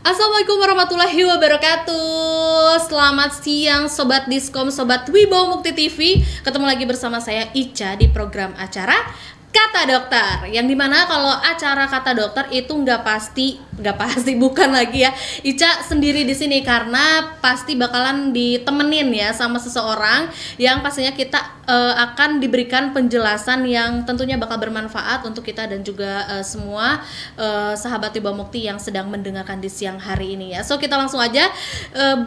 Assalamualaikum warahmatullahi wabarakatuh. Selamat siang Sobat Diskom, Sobat Wibawa Mukti TV. Ketemu lagi bersama saya Ica di program acara Kata Dokter, yang dimana kalau acara Kata Dokter itu nggak pasti bukan lagi ya Ica sendiri di sini, karena pasti bakalan ditemenin ya sama seseorang yang pastinya kita akan diberikan penjelasan yang tentunya bakal bermanfaat untuk kita dan juga semua sahabat Wibawa Mukti yang sedang mendengarkan di siang hari ini ya. So kita langsung aja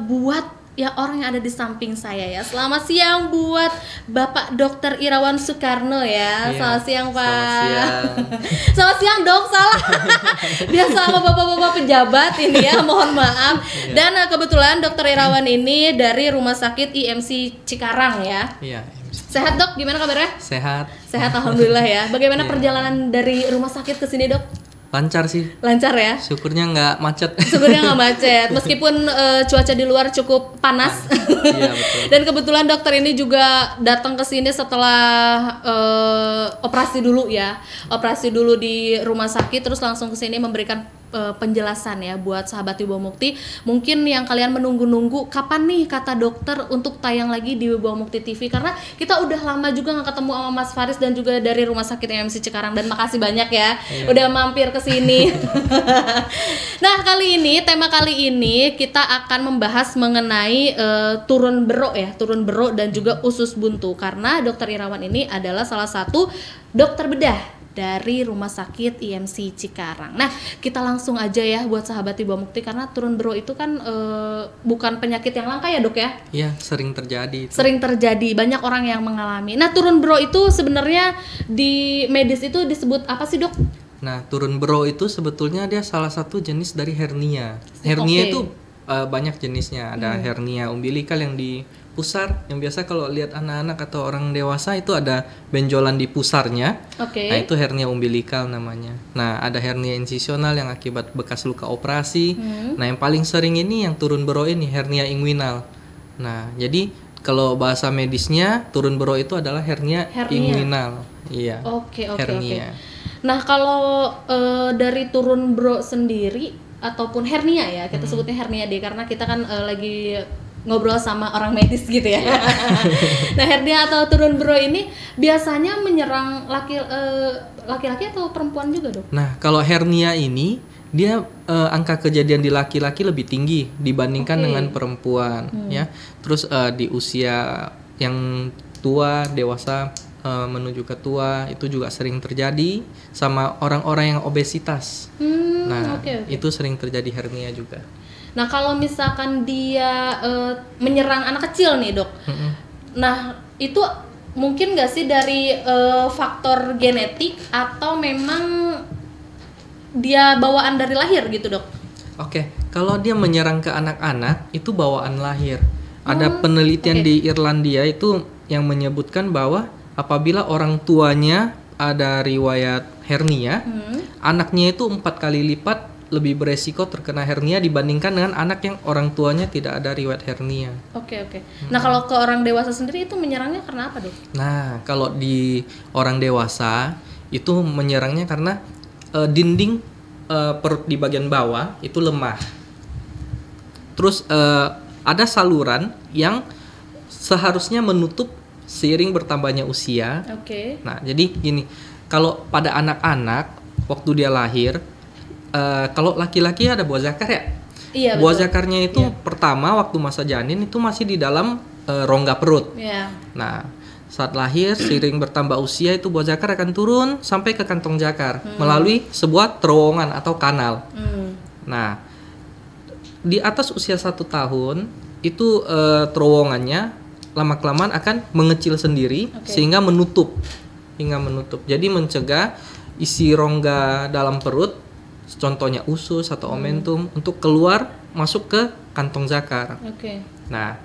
buat ya orang yang ada di samping saya ya. Selamat siang buat Bapak Dr. Irawan Soekarno ya. Selamat siang Pak. Selamat siang. Selamat siang Dok, salah. Biasa sama bapak-bapak pejabat ini ya, mohon maaf. Dan kebetulan Dr. Irawan ini dari Rumah Sakit IMC Cikarang ya. Iya. Sehat Dok, gimana kabarnya? Sehat. Sehat alhamdulillah ya. Bagaimana perjalanan dari rumah sakit ke sini Dok? Lancar sih. Lancar ya? Syukurnya nggak macet. Syukurnya nggak macet, meskipun cuaca di luar cukup panas. Iya, betul. Dan kebetulan dokter ini juga datang ke sini setelah operasi dulu ya. Operasi dulu di rumah sakit, terus langsung ke sini memberikan penjelasan ya buat sahabat Wibawa Mukti. Mungkin yang kalian menunggu-nunggu kapan nih kata dokter untuk tayang lagi di Wibawa Mukti TV, karena kita udah lama juga nggak ketemu sama Mas Faris dan juga dari Rumah Sakit IMC Cikarang, dan makasih banyak ya udah mampir ke sini. Nah, tema kali ini kita akan membahas mengenai turun berok dan juga usus buntu, karena dokter Irawan ini adalah salah satu dokter bedah dari Rumah Sakit IMC Cikarang. Nah, kita langsung aja ya buat sahabat Wibawa Mukti, karena turun berok itu kan bukan penyakit yang langka ya Dok ya? Iya, sering terjadi. Sering terjadi, banyak orang yang mengalami. Nah, turun berok itu sebenarnya di medis itu disebut apa sih Dok? Nah, turun berok itu sebetulnya dia salah satu jenis dari hernia. Hernia itu banyak jenisnya. Ada hernia umbilikal yang di pusar, yang biasa kalau lihat anak-anak atau orang dewasa itu ada benjolan di pusarnya. Nah, itu hernia umbilikal namanya. Nah, ada hernia insisional yang akibat bekas luka operasi. Nah, yang paling sering ini yang turun berok ini hernia inguinal. Nah, jadi kalau bahasa medisnya turun berok itu adalah hernia inguinal. Iya. Oke. Nah, kalau dari turun berok sendiri ataupun hernia ya, kita sebutnya hernia deh, karena kita kan lagi ngobrol sama orang medis gitu ya. Nah, hernia atau turun berok ini biasanya menyerang laki-laki atau perempuan juga Dok? Nah, kalau hernia ini dia angka kejadian di laki-laki lebih tinggi dibandingkan dengan perempuan ya. Terus di usia yang tua, dewasa menuju ke tua itu juga sering terjadi, sama orang-orang yang obesitas. Itu sering terjadi hernia juga. Nah, kalau misalkan dia menyerang anak kecil nih Dok, nah itu mungkin nggak sih dari faktor genetik atau memang dia bawaan dari lahir gitu Dok? Oke, kalau dia menyerang ke anak-anak itu bawaan lahir. Ada penelitian di Irlandia itu yang menyebutkan bahwa apabila orang tuanya ada riwayat hernia, anaknya itu 4 kali lipat lebih beresiko terkena hernia dibandingkan dengan anak yang orang tuanya tidak ada riwayat hernia. Oke. Nah, kalau ke orang dewasa sendiri itu menyerangnya karena apa Dok? Nah, kalau di orang dewasa itu menyerangnya karena dinding perut di bagian bawah itu lemah. Terus ada saluran yang seharusnya menutup seiring bertambahnya usia. Nah, jadi gini, kalau pada anak-anak waktu dia lahir, kalau laki-laki ada buah zakar ya. Iya, buah zakarnya itu pertama waktu masa janin itu masih di dalam rongga perut. Nah, saat lahir seiring bertambah usia itu buah zakar akan turun sampai ke kantong zakar melalui sebuah terowongan atau kanal. Nah, di atas usia 1 tahun itu terowongannya lama-kelamaan akan mengecil sendiri sehingga menutup. Jadi mencegah isi rongga dalam perut, contohnya usus atau omentum, untuk keluar masuk ke kantong zakar. Nah,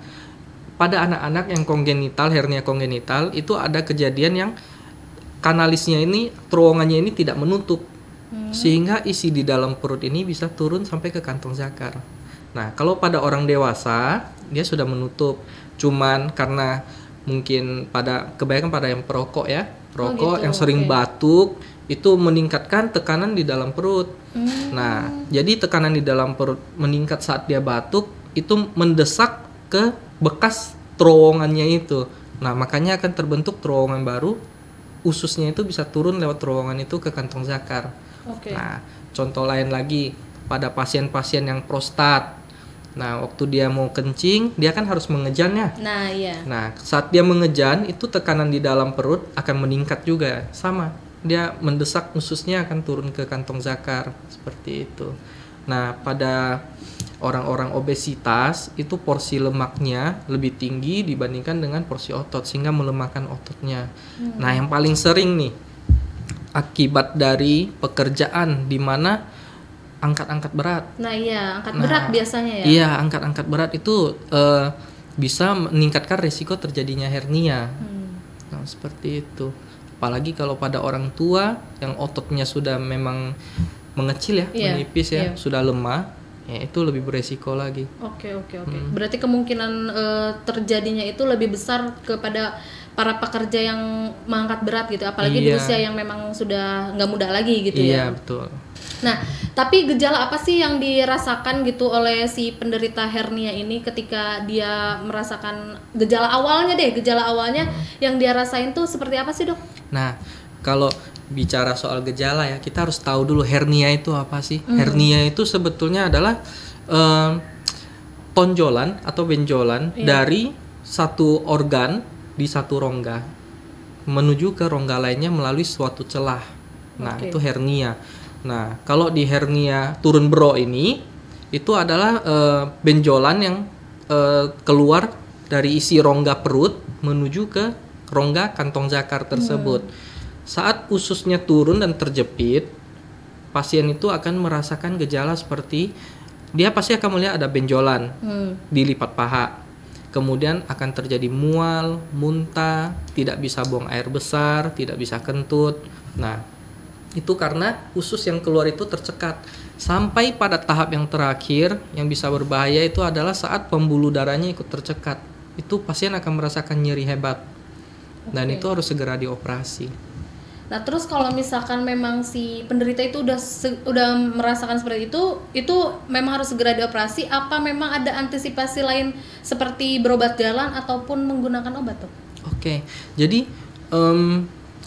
pada anak-anak yang kongenital, hernia kongenital, itu ada kejadian yang kanalisnya ini, terowongannya ini tidak menutup, sehingga isi di dalam perut ini bisa turun sampai ke kantong zakar. Nah, kalau pada orang dewasa dia sudah menutup, cuman karena mungkin kebanyakan pada yang perokok ya, Perokok yang sering batuk itu meningkatkan tekanan di dalam perut. Nah, jadi tekanan di dalam perut meningkat saat dia batuk itu mendesak ke bekas terowongannya itu. Nah, makanya akan terbentuk terowongan baru. Ususnya itu bisa turun lewat terowongan itu ke kantong zakar. Nah, contoh lain lagi pada pasien-pasien yang prostat. Nah, waktu dia mau kencing, dia kan harus mengejan ya. Nah, iya. Nah, saat dia mengejan, itu tekanan di dalam perut akan meningkat juga. Sama, dia mendesak ususnya akan turun ke kantong zakar. Seperti itu. Nah, pada orang-orang obesitas, itu porsi lemaknya lebih tinggi dibandingkan dengan porsi otot, sehingga melemahkan ototnya. Nah, yang paling sering nih, akibat dari pekerjaan di mana angkat-angkat berat. Nah iya, angkat berat biasanya ya. Iya, angkat-angkat berat itu bisa meningkatkan risiko terjadinya hernia. Nah, seperti itu. Apalagi kalau pada orang tua yang ototnya sudah memang mengecil ya, menipis ya, sudah lemah, ya itu lebih beresiko lagi. Oke. Berarti kemungkinan terjadinya itu lebih besar kepada para pekerja yang mengangkat berat gitu, apalagi di usia yang memang sudah nggak muda lagi gitu ya. Iya, betul. Nah, tapi gejala apa sih yang dirasakan gitu oleh si penderita hernia ini ketika dia merasakan gejala awalnya yang dia rasain tuh seperti apa sih, Dok? Nah, kalau bicara soal gejala ya, kita harus tahu dulu hernia itu apa sih. Hernia itu sebetulnya adalah tonjolan atau benjolan dari satu organ di satu rongga menuju ke rongga lainnya melalui suatu celah. Nah, itu hernia. Nah, kalau di hernia turun bro ini itu adalah benjolan yang keluar dari isi rongga perut menuju ke rongga kantong zakar tersebut. Saat ususnya turun dan terjepit, pasien itu akan merasakan gejala seperti dia pasti akan melihat ada benjolan di lipat paha. Kemudian akan terjadi mual, muntah, tidak bisa buang air besar, tidak bisa kentut. Nah, itu karena usus yang keluar itu tercekat. Sampai pada tahap yang terakhir yang bisa berbahaya itu adalah saat pembuluh darahnya ikut tercekat. Itu pasien akan merasakan nyeri hebat. Dan itu harus segera dioperasi. Nah, terus kalau misalkan memang si penderita itu udah merasakan seperti itu memang harus segera dioperasi, apa memang ada antisipasi lain seperti berobat jalan ataupun menggunakan obat, tuh? Oke. Jadi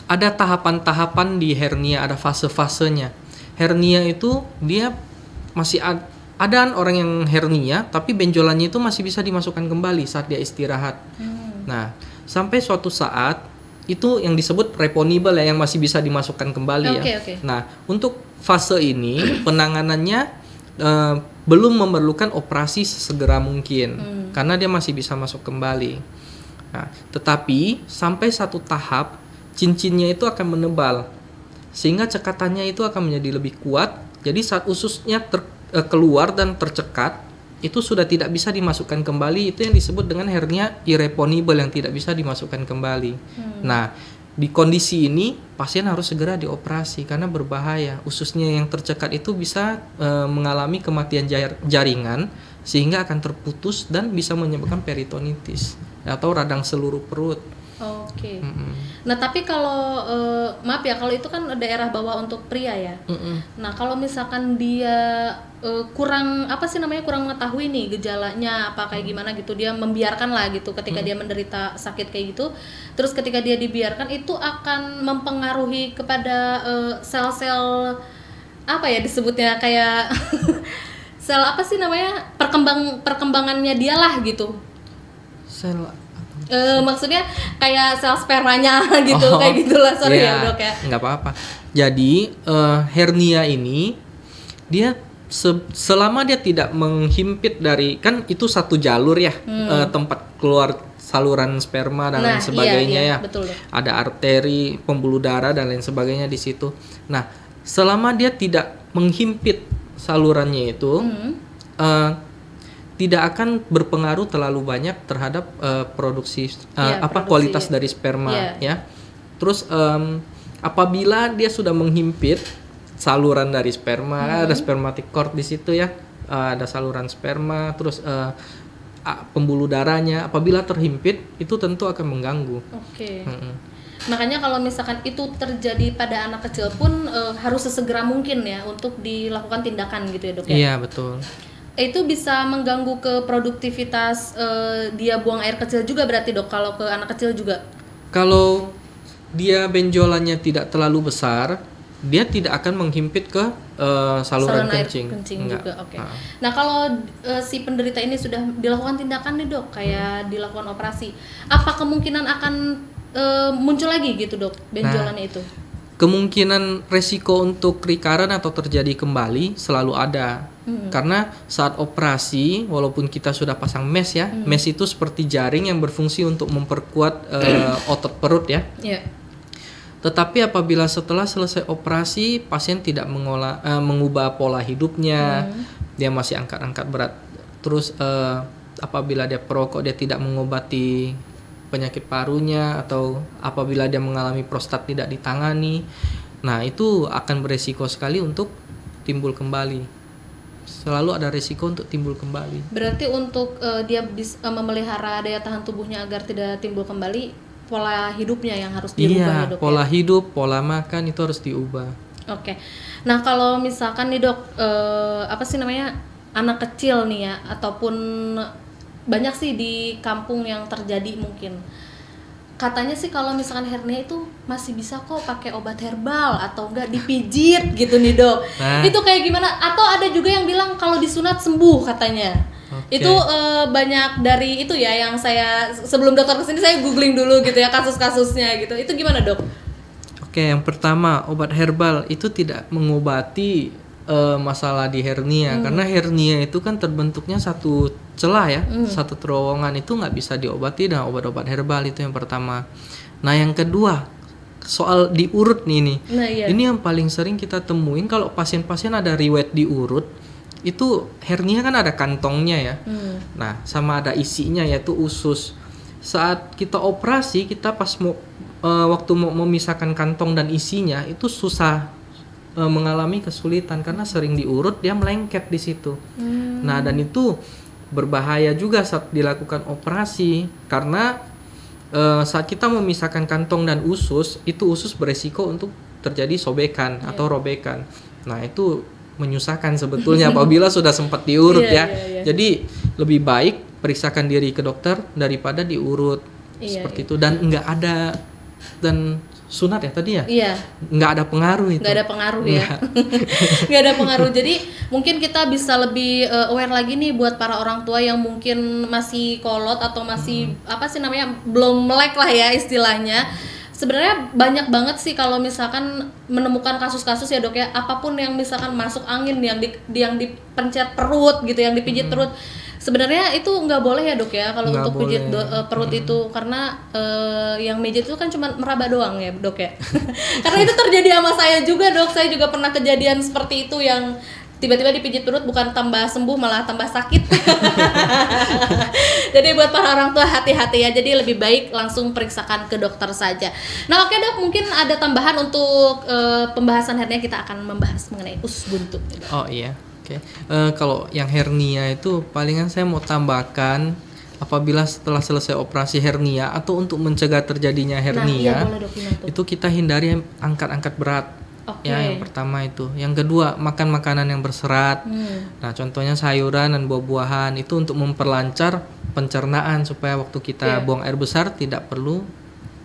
ada tahapan-tahapan di hernia, ada fase-fasenya. Hernia itu dia masih ada orang yang hernia tapi benjolannya itu masih bisa dimasukkan kembali saat dia istirahat. Nah, sampai suatu saat itu yang disebut reponibel ya, yang masih bisa dimasukkan kembali ya. Nah, untuk fase ini penanganannya belum memerlukan operasi sesegera mungkin karena dia masih bisa masuk kembali. Nah, tetapi sampai satu tahap cincinnya itu akan menebal sehingga cekatannya itu akan menjadi lebih kuat. Jadi saat ususnya keluar dan tercekat itu sudah tidak bisa dimasukkan kembali. Itu yang disebut dengan hernia irreponibel yang tidak bisa dimasukkan kembali. Nah, di kondisi ini pasien harus segera dioperasi karena berbahaya. Ususnya yang tercekat itu bisa mengalami kematian jaringan sehingga akan terputus dan bisa menyebabkan peritonitis atau radang seluruh perut. Nah, tapi kalau maaf ya, kalau itu kan daerah bawah untuk pria ya. Nah, kalau misalkan dia kurang mengetahui nih gejalanya apa kayak gimana gitu, dia membiarkan lah gitu ketika dia menderita sakit kayak gitu. Terus ketika dia dibiarkan itu akan mempengaruhi kepada sel-sel apa ya disebutnya, kayak sel apa sih namanya, perkembangannya dia lah gitu. Sel maksudnya kayak sel spermanya gitu, kayak gitulah. Sorry ya, Dok ya. Nggak apa-apa. Jadi hernia ini dia selama dia tidak menghimpit dari, kan itu satu jalur ya, tempat keluar saluran sperma dan lain sebagainya ya. Betul. Ada arteri, pembuluh darah dan lain sebagainya di situ. Nah, selama dia tidak menghimpit salurannya itu, tidak akan berpengaruh terlalu banyak terhadap produksi kualitas dari sperma ya. Terus apabila dia sudah menghimpit saluran dari sperma, ada spermatic cord di situ ya, ada saluran sperma, terus pembuluh darahnya apabila terhimpit itu tentu akan mengganggu. Makanya kalau misalkan itu terjadi pada anak kecil pun harus sesegera mungkin ya untuk dilakukan tindakan gitu ya dok ya? Iya betul. Itu bisa mengganggu ke produktivitas dia buang air kecil juga berarti dok kalau ke anak kecil juga? Kalau dia benjolannya tidak terlalu besar, dia tidak akan menghimpit ke saluran kencing. Juga, oke. Nah kalau si penderita ini sudah dilakukan tindakan nih dok, kayak dilakukan operasi, apa kemungkinan akan muncul lagi gitu dok benjolannya itu? Kemungkinan resiko untuk recurrent atau terjadi kembali selalu ada. Karena saat operasi, walaupun kita sudah pasang mesh ya, mesh itu seperti jaring yang berfungsi untuk memperkuat otot perut ya. Tetapi apabila setelah selesai operasi, pasien tidak mengubah pola hidupnya, dia masih angkat-angkat berat. Terus apabila dia perokok, dia tidak mengobati penyakit parunya, atau apabila dia mengalami prostat tidak ditangani, nah itu akan beresiko sekali untuk timbul kembali. Selalu ada resiko untuk timbul kembali. Berarti untuk dia bisa memelihara daya tahan tubuhnya agar tidak timbul kembali, pola hidupnya yang harus diubah ya dok? Pola hidup, pola makan itu harus diubah. Oke. Nah kalau misalkan nih dok, anak kecil nih ya, ataupun banyak sih di kampung yang terjadi mungkin. Katanya sih kalau misalkan hernia itu masih bisa kok pakai obat herbal atau enggak dipijit gitu nih dok. Nah, itu kayak gimana? Atau ada juga yang bilang kalau disunat sembuh katanya. Itu banyak dari itu ya yang saya sebelum dokter kesini saya googling dulu gitu ya kasus-kasusnya gitu. Itu gimana dok? Oke, yang pertama obat herbal itu tidak mengobati masalah di hernia, karena hernia itu kan terbentuknya satu celah ya, satu terowongan, itu nggak bisa diobati dengan obat-obat herbal. Itu yang pertama. Nah yang kedua soal diurut nih. Ini yang paling sering kita temuin kalau pasien-pasien ada riwayat diurut, itu hernia kan ada kantongnya ya. Nah sama ada isinya yaitu usus. Saat kita operasi, kita pas waktu mau memisahkan kantong dan isinya itu susah, mengalami kesulitan karena sering diurut, dia melengket di situ. Nah dan itu berbahaya juga saat dilakukan operasi, karena saat kita memisahkan kantong dan usus, itu usus beresiko untuk terjadi sobekan atau robekan. Nah itu menyusahkan sebetulnya apabila sudah sempat diurut ya. Jadi lebih baik periksakan diri ke dokter daripada diurut seperti itu. Dan nggak ada, dan sunat ya tadi ya? Iya. Nggak ada pengaruh itu. Nggak ada pengaruh ya. Nggak ada pengaruh. Jadi mungkin kita bisa lebih aware lagi nih buat para orang tua yang mungkin masih kolot atau masih belum melek lah ya istilahnya. Sebenarnya banyak banget sih kalau misalkan menemukan kasus-kasus ya dok ya, apapun yang misalkan masuk angin, yang dipencet perut gitu, yang dipijit perut. Sebenarnya itu nggak boleh ya dok ya kalau untuk pijit perut itu, karena yang mijit itu kan cuma meraba doang ya dok ya. Karena itu terjadi sama saya juga dok, saya juga pernah kejadian seperti itu yang tiba-tiba dipijit perut, bukan tambah sembuh malah tambah sakit. Jadi buat para orang tua hati-hati ya, jadi lebih baik langsung periksakan ke dokter saja. Nah oke dok, mungkin ada tambahan untuk pembahasan hernia, kita akan membahas mengenai usus buntu. Oh iya. Oke, kalau yang hernia itu palingan saya mau tambahkan, apabila setelah selesai operasi hernia atau untuk mencegah terjadinya hernia, itu kita hindari angkat-angkat berat. Ya, yang pertama itu. Yang kedua, makan makanan yang berserat. Nah, contohnya sayuran dan buah-buahan, itu untuk memperlancar pencernaan supaya waktu kita buang air besar tidak perlu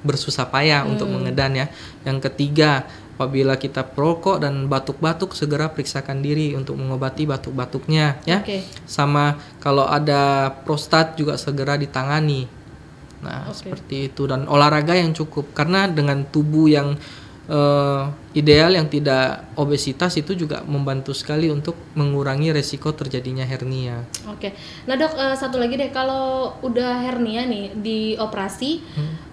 bersusah payah untuk mengedan ya. Yang ketiga, apabila kita perokok dan batuk-batuk, segera periksakan diri untuk mengobati batuk-batuknya ya. Sama kalau ada prostat juga segera ditangani. Nah, seperti itu. Dan olahraga yang cukup, karena dengan tubuh yang ideal yang tidak obesitas itu juga membantu sekali untuk mengurangi resiko terjadinya hernia. Nah dok, satu lagi deh, kalau udah hernia nih dioperasi,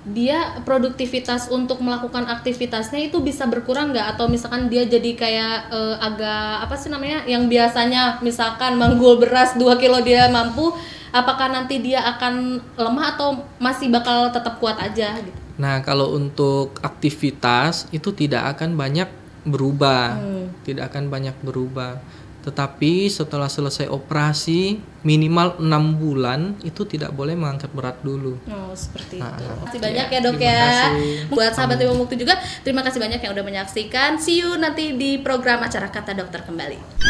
dia produktivitas untuk melakukan aktivitasnya itu bisa berkurang nggak? Atau misalkan dia jadi kayak agak yang biasanya misalkan manggul beras 2 kilo dia mampu, apakah nanti dia akan lemah atau masih bakal tetap kuat aja gitu? Nah, kalau untuk aktivitas itu tidak akan banyak berubah, Tetapi setelah selesai operasi minimal 6 bulan itu tidak boleh mengangkat berat dulu. Oh, seperti itu. Terima kasih banyak ya Dok ya. Buat sahabat Ibu Mukti juga, terima kasih banyak yang udah menyaksikan. See you nanti di program acara Kata Dokter kembali.